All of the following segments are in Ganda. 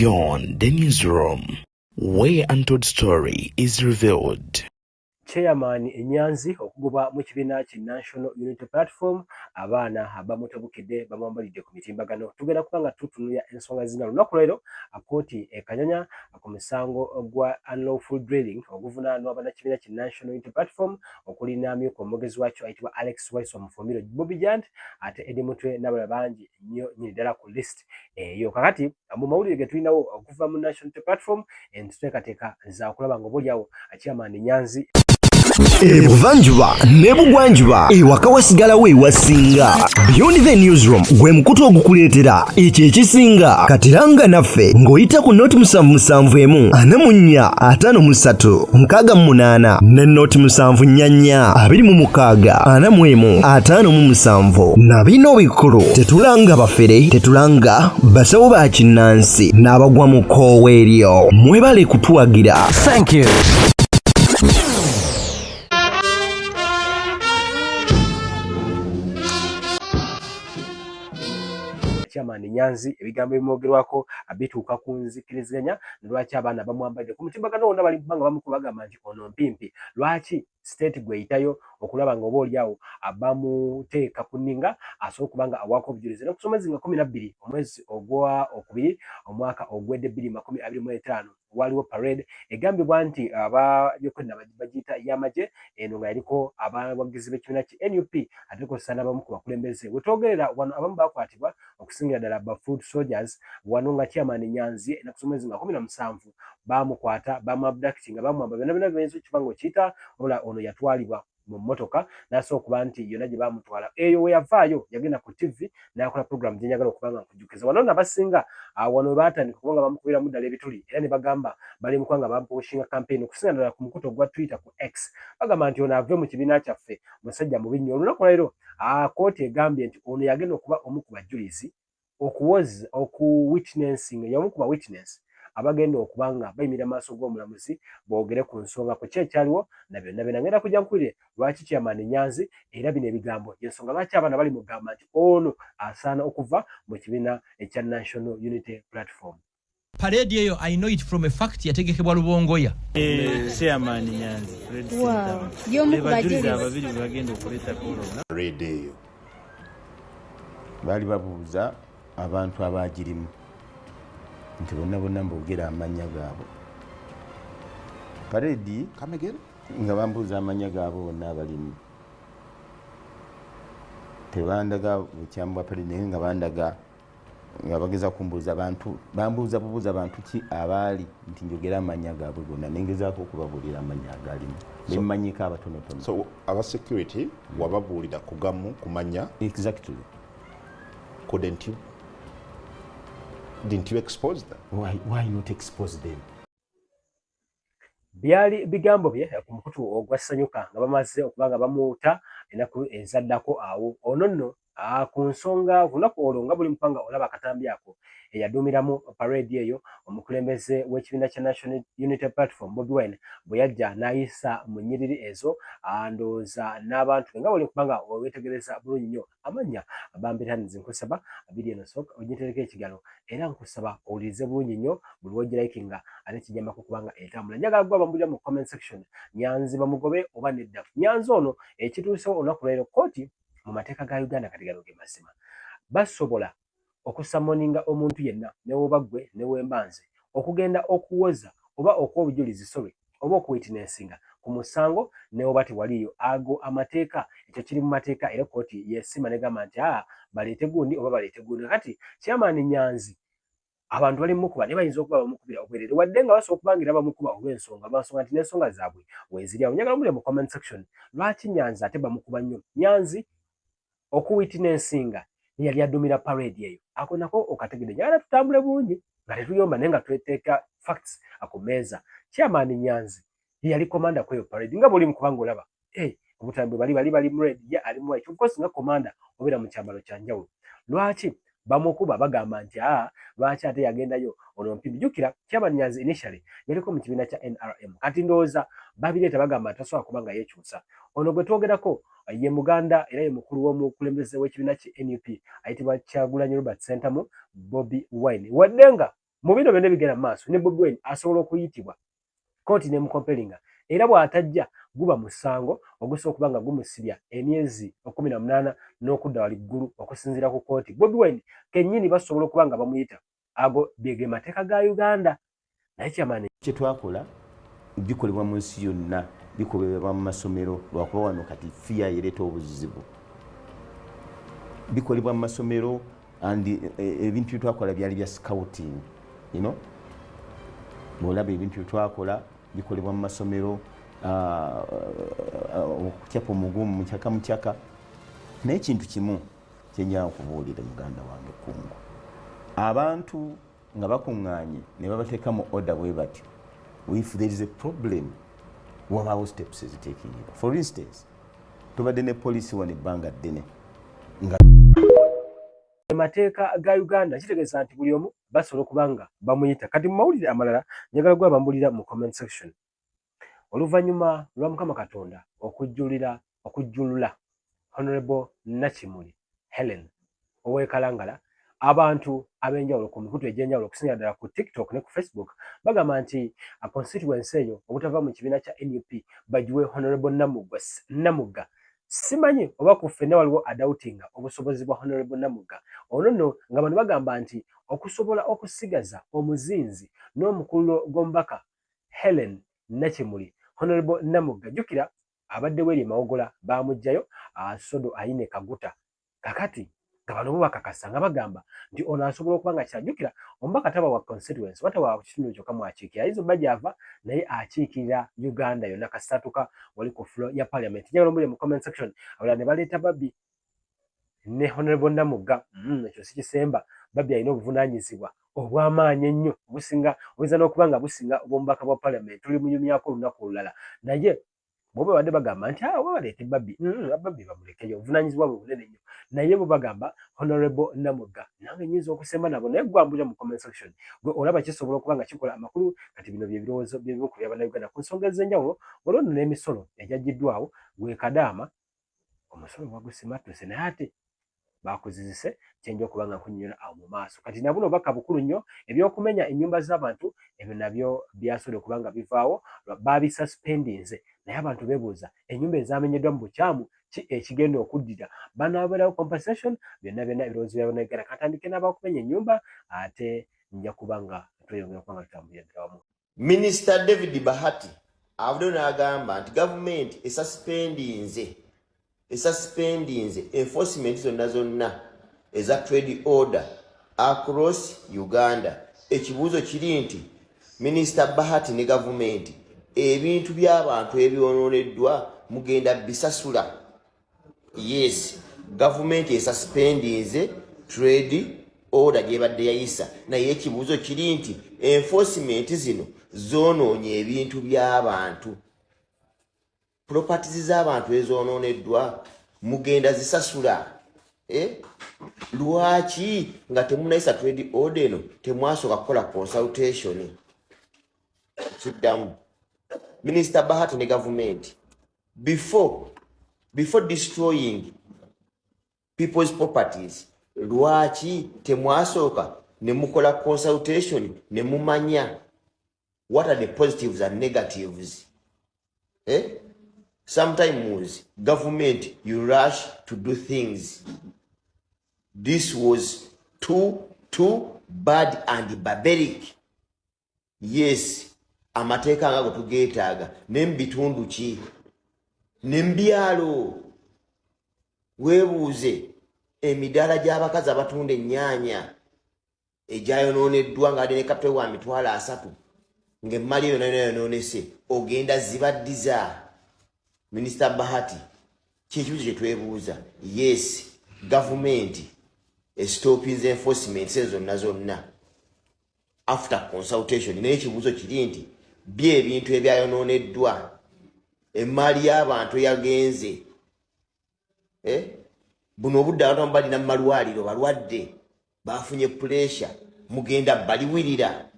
Beyond the newsroom, where untold story is revealed. Chairman Nyanzi okugoba mu kibiina ki National Unity Platform abaana abamutebukidde bamwambalidde ku mitimbagano tugenda kubanga tutunulya ensonga zino lunaku leero akooti ekanyanya ku musango gwa unlawful drilling oguvunaanwa bannakibiina ki National Unity Platform okulinamyuka omwogezi wakyo ayitibwa Alex Waiso Mufumbiro Bobby Jant ate Eddie Mutwe n'abalala bangi nnyo nnyini ddala ku list eyo kakati mu mawulire ge tulinawo okuva mu National Unity Platform entuteekateeka za okulaba ng'oboolyawo Chairman Nyanzi Ebuvanjuba nebugwanjuba ewaka wasigalawo ewasinga. Beyond the newsroom gwe mukutu ogukuleetera ekyo ekisinga katiranga naffe ng'oyita ku noti 771 44 53 ne noti 744 26 41 na bino bikulu tetulanga bafere tetulanga basawo ba kinnansi n'abagwa mu koowe eryo mwebale kutuwagira. Thank you. Chairman Nyanzi ebigambo ebimwogerwako abituuka ku nzikiriziganya lwaki abaana bamwambadde ku mutimbagano wonna bali kubanga bamukubagamba nti ono mpimpi lwaki state gweyitayo okulaba nga obaoliawo abamuteeka ku nninga asobola okubanga awaako obujulizi n'okusomezi nga 12 omwezi ogwa okubiri omwaka ogwedde 2025 waliwo parade egambibwa nti abayokwenda bagiyita y'amagye eno nga yaliko abawagizi b'ekibiina ki NUP ate kosa n'abamu ku bakulembeze wetwogerera wano abamu bakwatibwa okusingira ddala ba food soldiers wano nga Chairman Nyanzi enaku z'omwezi nga 17 bamukwata bamuabducting bamwamba byonna byonna byinza okibanga okiyita wabula ono yatwalibwa mu mmotoka n'asobola okuba nti yonna gye bamutwala eyo we yavaayo yagenda ku TV n'akola program gye njagala okuba nga nkujjukiza wano nabasinga wano we baatandika kubanga bamukubiramu ddala ebituli era ne bagamba bali mu kubanga bampushinga campaign okusinga ddala ku mukuto gwa Twitter ku X bagamba nti ono ave mu kibiina kyaffe musajja mubi nnyo olunaku leero kooti egambye nti ono yagenda okuba omu ku bajulizi okuwitnessing y'omu ku ba witness abagenda okubanga bayimirira maaso g'omulamuzi boogere ku nsonga ku kyekyaliwo na byonna byonna ngenda kujja nkulire lwaki Chairman Nyanzi era bino ebigambo y'ensonga lwaki abaana bali mugamba nti ono asaana okuva mu kibiina ekya National Unity Platform. Parade eyo I know it from a fact yategekebwa Lubongoya. Chairman Nyanzi Fred Wow. Y'omu ku bajulizi ababiri bagenda okuleta korona. Parade eyo baali babuuza abantu abagirimu nti bonna mboogera amannya gaabwe. Paredi nga bambuuza amannya gaabwe bonna abalimu tebandaga bukyambu bwa paredi naye nga bandaga nga bageza kumbuuza abantu bambuuza bubuuza abantu ki abaali nti njogera amannya gaabwe gonna nengezaako okubabuulira amannya agalimu bemmanyika abatonotono. So aba security wababuulira kugamu kumanya. Exactly. Didn't you expose them? Why not expose them? Byali bigambo bye ku mukutu ogwassanyuka nga bamaze okubanga bamuuta enaku enzaddako awo ono nno ku nsonga lunaku olwo nga buli mpanga olaba akatambi ako eyaduumiramu parade eyo omukulembeze w'ekibiina kya National Unity Platform Bobi Wine bwe yajja n'ayisa mu nnyiriri ezo ndowooza n'abantu nga buli mpanga weetegereza bulungi nnyo amannya Bambiranizi nkusaba abiri eno sooka ogitereka ekigalo era nkusaba owulirize bulungi nnyo buli wogirayikinga ate kijjambako kubanga etambula njagala gwa bambulira mu comment section Nyanzi bamugobe oba nedda Nyanzi ono ekituusewo olunaku leero kooti mu mateeka ga Uganda kati galo ge mazima basobola okusamoninga omuntu yenna newoba ggwe newembanze okugenda okuwoza oba okuwa obujulizi oba okuwitnessinga ku musango newoba tewaliyo ago amateeka ekyo kiri mu mateeka era kooti yesima negamba nti baleete gundi oba baleete gundi kati Chairman Nyanzi abantu bali mukuba ne bayinza okuba bamukubira obwerere wadde nga basobola okubangira bamukuba olw'ensonga nti n'ensonga zaabwe weziryawo njagala muli mu comment section lwaki Nyanzi ate bamukuba nnyo Nyanzi okuwitnessinga yali adumira parade eyo ako nako okategedde njagala tutambule bulungi nga tetuyomba naye nga tweteeka facts ku meeza. Chairman Nyanzi yali komanda kweyo parade nga buli mukubanga olaba obutambi bali mu red ye ali mu ekyo kosi nga komanda obeera mu kyambalo kya njawulo lwaki bamukuba bagamba nti lwaki ate yagendayo ono mpimbi jjukira Chairman Nyanzi initially yaliko mu kibiina kya NRM kati ndowooza babireeta bagamba tasobola kuba nga yeekyusa ono gwe twogerako ye Muganda era ye mukulu w'omukulembeze w'ekibiina ki NUP ayitibwa Kyagulanyi Robert Ssentamu Bobi Wine wadde nga mu bino byonna bigenda maaso ne Bobi Wine asobola okuyitibwa kooti ne mukompelinga era bw'atajja guba musango ogusobola okuba nga gumusibya emyezi 18 n'okudda waligulu okusinziira ku kooti. Bobi Wine kennyini basobola okuba nga bamuyita ago bege mateeka ga Uganda. Naye kyamaanyi kye twakola bikolebwa mu nsi yonna, bikolebwa mu masomero lwakuba wano kati fiya yereeta obuzibu, bikolebwa mu masomero andi ebintu bye twakola byali bya scouting, you know, bw'olaba ebintu bye twakola bikolebwa mu masomero, okutyapa omugumu mu kyaka. Naye ekintu kimu kyenjala okubuulira muganda wange Kungu, abantu nga bakuŋŋaanye ne babateeka mu order bwe batyo, if there is a problem wabaawo steps eziteekingibwa. For instance, tubadde ne poliisi wano ebbanga ddene nga mateeka ga Uganda kitegeeza nti buli omu basobola okuba nga bamuyita. Kati mu mawulire amalala njagala gwa bambulira mu comment section. Oluvannyuma lwa Mukama Katonda okujjulula Honorable Nakimuli Helen ow'ekalangala, abantu ab'enjawulo ku mikutu egy'enjawulo okusinga ddala ku TikTok ne ku Facebook bagamba nti constituency eyo obutava mu kibiina kya NUP bagiwe Honorable Namugga. Simanyi oba ku ffenna waliwo adawutinga obusobozi bwa Honorable Namugga. Ono nno nga bano bagamba nti okusobola okusigaza omuzinzi n'omukululo gw'omubaka Helen Nakimuli, Honorable Namugga jjukira abadde weri mawogola bamugjayo Sodo Ayine Kaguta. Kakati nga bano bo bakakasa nga bagamba nti ono asobola okuba nga kyajjukira omubaka taba wa constituency wata wa kitundu kyokka mwakiikira ayinza obba gy'ava naye akiikirira Uganda yonna kasatuka wali ku floor ya parliament. Njagala ombulire mu comment section abalala ne baleeta Babbi ne Honorable Namugga. Ekyo si kisemba, Babbi alina obuvunaanyizibwa obw'amaanyi ennyo obusinga oyinza n'okuba nga businga obw'omubaka bwa parliament. Tuli munyumyako olunaku olulala naye bobe badde bagamba nti baleete Babbi. Babbi bamulekeyo, obuvunaanyizibwa bwe bunene nnyo. Naye bo bagamba Honorable Namugga. Nange nyinza okusemba nabo naye gwambulira mu comment section gwe olaba kisobola okuba nga kikola amakulu. Kati bino bye birowoozo by'ebimu ku by'Abannayuganda ku nsonga ez'enjawulo. Waliwo nno n'emisolo egyaggiddwawo gwe Kadaama omusolo gwagusimattuse naye ate bakuzizise kyenja okuba nga nkunnyonnyola awo mu maaso. Kati nabuno baka bukulu nnyo ebyokumenya ennyumba z'abantu ebyo nabyo byasobola okuba nga bivaawo babisuspendinze. Naye abantu beebuuza ennyumba ezamenyeddwa mu bukyamu ki ekigenda okuddira banaabeerawo compensation. Byonna ebirowoozo by'Abannayuganda katandike n'abakumenya ennyumba ate nja kuba nga tweyongera okuba nga tutambulira ddala wamu. Minisita David Bahati avuddeyo n'agamba nti gavumenti esuspendinze enforcement zonna eza trade order across Uganda. Ekibuuzo kiri nti Minisita Bahati ne gavumenti ebintu by'abantu ebyonooneddwa mugenda bisasula? Yes, gavumenti esuspendinze trade order gyebadde yayisa, naye ekibuuzo kiri nti enforcement zino zoonoonye ebintu by'abantu, properties z'abantu ezonooneddwa mugenda zisasula. Lwaki nga temunayisa trade order eno temwasooka kukola consultation? Kiddamu Minister Bahati ne government before destroying people's properties, lwaki temwasooka ne mukola consultation ne mumanya what are the positives and negatives? Sometimes government you rush to do things. This was too bad and barbaric. Yes, amateeka nga tugeetaaga n'ebitundu ki n'embyalo. Weebuuze emidaala gy'abakazi abatunda ennyaanya egyayonooneddwa nga ne kapitali wa $3 ng'emmali eyo nayo yonoonese, ogenda zibaddiza. Minisita Bahati, ky'ekibuuzo kye twebuuza. Yes, gavumenti estopinze enforcement zonna after consultation. Naye ekibuuzo kiri nti by'ebintu ebyayonooneddwa, emmaali y'abantu yagenze. Buno obudde abantu balina mu malwaliro balwadde bafunye pressure, mugenda baliwirira.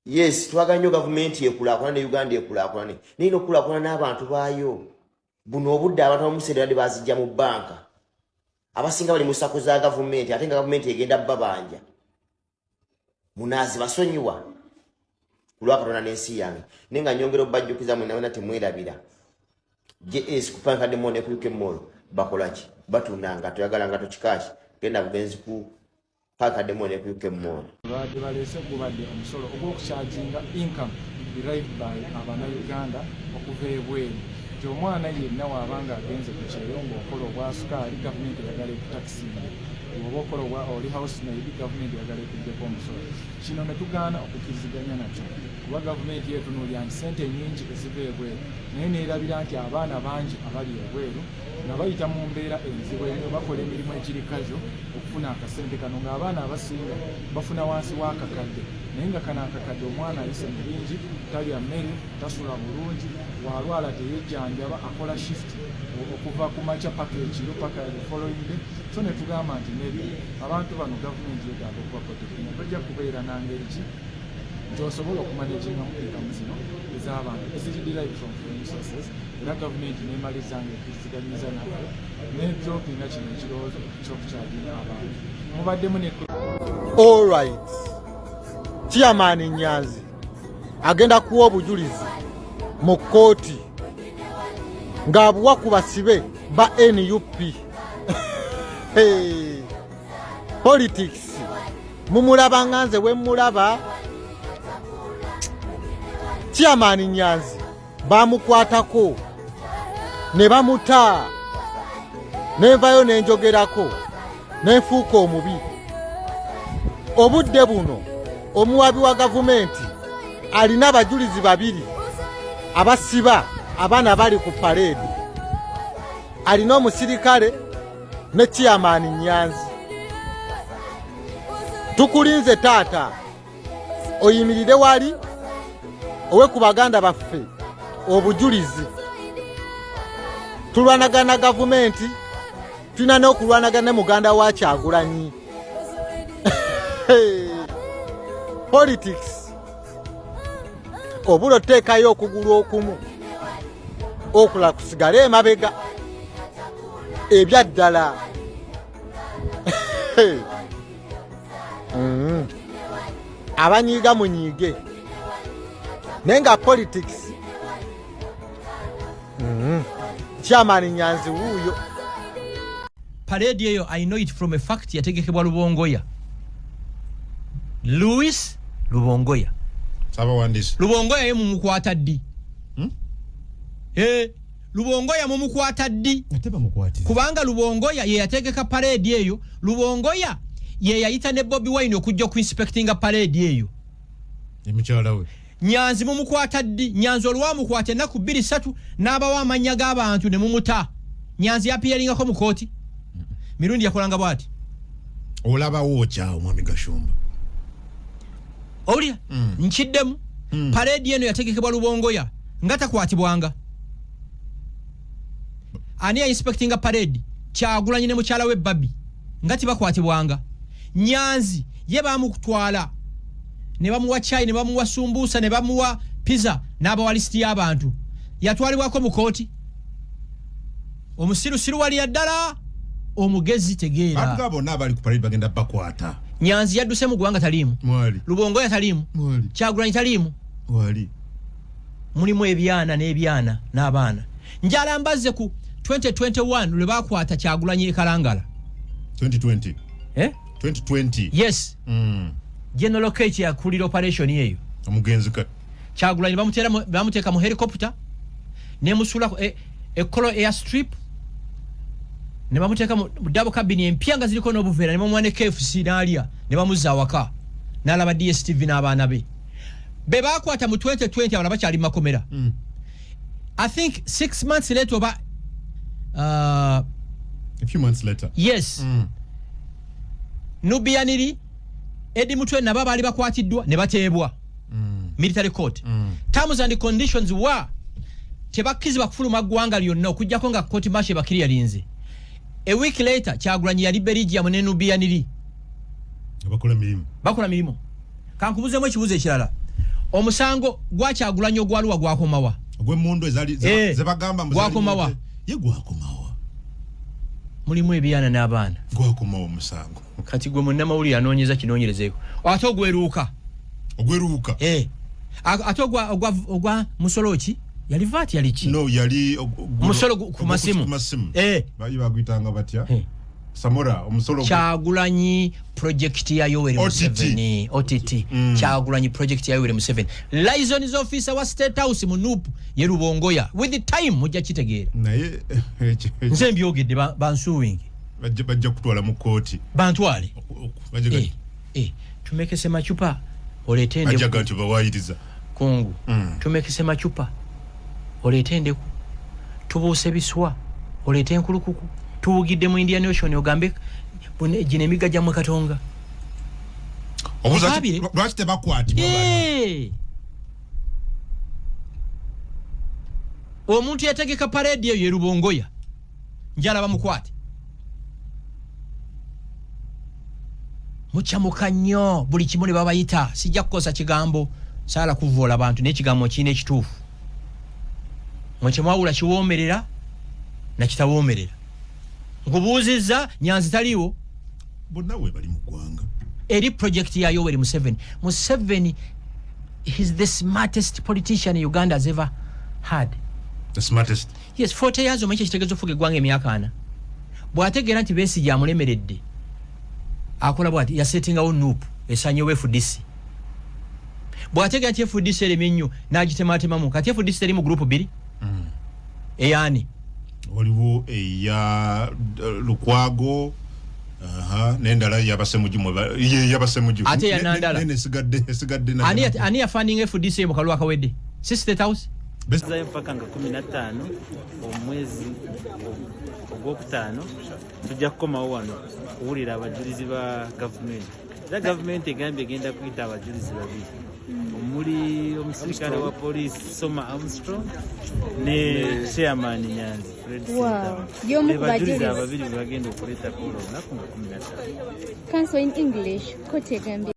Yes, twagala nnyo gavumenti ekulaakulana ne Uganda ekulaakulane, naye n'okulaakulana n'abantu baayo. Buno obudde abantu abamuseera badde bazijja mu banka, abasinga bali mu sako za gavumenti ate nga gavumenti egenda babanja. munazi basonyiwa kulwa Katonda n'ensi yange nenga nyongero bajjukiza mwe nawe temwerabira JS kupanga demone kuyuke molo bakolaki batundanga toyagala tukikashi genda bugenzi ku paka demone kuyuke molo baadde balese gubadde omusolo ogw'okukyajinga income derived by Abannayuganda okuva ebweru nti omwana yenna waabanga agenze ku kyeyongo okola obwa sukaali gavumenti eyagala ekutakisinga oba okola obwa oli house maid gavumenti eyagala ekuggyeko omusolo kino ne tugaana okukkiriziganya nakyo kuba gavumenti yeetunuulira nti ssente nnyingi eziva ebweru naye neerabira nti abaana bangi abali ebweru nga bayita mu mbeera enzibu ennyo bakola emirimu egiri kazo okufuna akasente kano ng'abaana abasinga bafuna wansi w'akakadde naye nga kano akakadde omwana ayise mu bingi talya mmere tasula bulungi walwala teyejjanjaba akola shift okuva ku makya paka ekiro paka the following day so ne tugamba nti nebi abantu bano gavumenti yetaaga okuba protecting bajja kubeera nangeri ki nti osobola okumanaginga mu inkamu zino ez'abantu eziri derived from foreign sources era gavumenti neemaliza nga ekkiriziganyiriza naffe n'ebyopinga kino ekirowoozo ky'okukyajinga abantu mubaddemu ne alright Chairman Nyanzi agenda kuwa obujulizi mu kkooti ng'abuwa ku basibe ba NUP hey. Politics mumulaba nganze we mulaba Chairman Nyanzi bamukwatako ne bamuta nenvayo nenjogerako nenfuuka omubi obudde buno omuwabi wa gavumenti alina abajulizi babiri abasiba abaana bali ku parade alina omusirikale ne Chairman Nyanzi tukulinze taata oyimirire wali owe ku baganda baffe obujulizi tulwanagana gavumenti tulina n'okulwanagana muganda wa Kyagulanyi politics obulo teekayo okugulu okumu okula kusigala emabega ebyaddala abanyiiga munyiige naye nga politics Chairman Nyanzi wuuyo parade eyo I know it from a fact yategekebwa Lubongoya Louis Lubongoya saba wandisi Lubongoya ye mumukwata ddi Lubongoya mumukwata ddi ateba mukwati kubanga Lubongoya ye yategeka parade eyo Lubongoya ye yayita ne Bobby Wine okujja ku inspectinga parade eyo emikyala we Nyanzi mumukwata ddi Nyanzi olwamukwata ennaku 2-3 n'abawa amanya g'abantu ne mumuta Nyanzi yapiyeringako mu kooti mirundi yakolanga bwati olaba wocha omwami Gashumba Olia nchiddemu parade eno yategekebwa Lubongoya ngata kwatibwanga ani ya inspectinga parade Kyagulanyi ne mukyala we Babi ngati bakwatibwanga Nyanzi ye bamukutwala ne bamuwa chai ne bamuwa sumbusa ne bamuwa pizza n'abawa listi y'abantu yatwalibwako mu kooti omusirusiru wali yaddala omugezi tegeera abantu bonna abali ku parade bagenda bakwata Nyanzi yadduse mu gwanga talimu mwali Lubongoya talimu mwali Kyagulanyi talimu wali mulimu ebyana n'ebyana n'abaana njala mbazze ku 2021 lwe bakwata Kyagulanyi Kalangala 2020 2020 yes General Kechi yakulira operation yeyo omugenzi kat Kyagulanyi bamuteka mu helicopter ne musula Kolo airstrip ne bamuteka mu double cabin empyanga ziliko n'obuveera ne bamwane KFC n'alya ne bamuza awaka n'alaba DSTV n'abaana be bakwata mu 2020 abana bakyali makomera I think 6 months later oba a few months later yes Nubianiri Edi Mutwe nabo bali bakwatiddwa ne bateebwa military court terms and conditions wa tebakkizibwa kufuluma ggwanga lyonna okujjako nga court martial bakiri yalinze a week later Kyagulanyi yali Belgium ne Nubianiri bakola mirimu kankubuzemu ekibuzo ekirala omusango gwa Kyagulanyi ogwaluwa gwakomawa ogw'emmundu ezali zebagamba gwakomawa ye gwakomawa mulimu ebyana n'abaana gwakomawa omusango kati gwe munnamawulire anoonyeza kinoonyerezeeko ate ogweruuka ate ogwa musolo ki yali vaati yali ki yali musolo ku masimu baguyitanga batya Samora omusolo Kyagulanyi project ya Yoweri Museveni OTT Kyagulanyi project ya Yoweri Museveni liaison officer wa State House mu Nuupu ye Rubongoya with the time mujja kitegeera naye nze mbyogedde bansuwingi bajja kutwala mu kooti bantwale tumekese machupa oletende ajaga nti bawayiriza kungu tumekese machupa oletende ku tubuuse biswa olete enkulukuku tuwugidde mu Indian Ocean ogambe gine emiga gya Katonga obuzati lwaki tebakwatibwa omuntu yategeka parade eyo Rubongoya njala bamukwate muchamuka nnyo buli kimuli babayita sijja kukosa kigambo sala kuvoola abantu n'ekigambo kine ekituufu mwawula kiwoomerera na kitawoomerera nkubuuzizza nyanzi taliwo bonna we bali mu ggwanga eri project ya Yoweri Museveni he's the smartest politician Uganda has ever had. The smartest? Yes, 40 years omanyi kitegeeza ofuga eggwanga emyaka 4 bw'ategeera nti Besigye amulemeredde akola bw'ati yasetingawo Nuupu esanyewo FDC bw'ategeera nti FDC eremye nnyo n'agitematemamu kati FDC eri mu group 2 eyani waliwo eya Lukwago nendala yabasemuju ate ya Nandala esigadde ani ya funding FDC mu kalwa kawedde State House Beza mpaka nga 15 omwezi ogwokutaano tujja kukomawo wano kuwulira abajulizi ba gavumenti era gavumenti egambye egenda kuyita abajulizi babiri omuli omusirikale wa poliisi Soma Armstrong ne chairman Nyanzi abajulizi ababiri bagenda okuleeta kola olunaku nga 15 Council in English kotegambye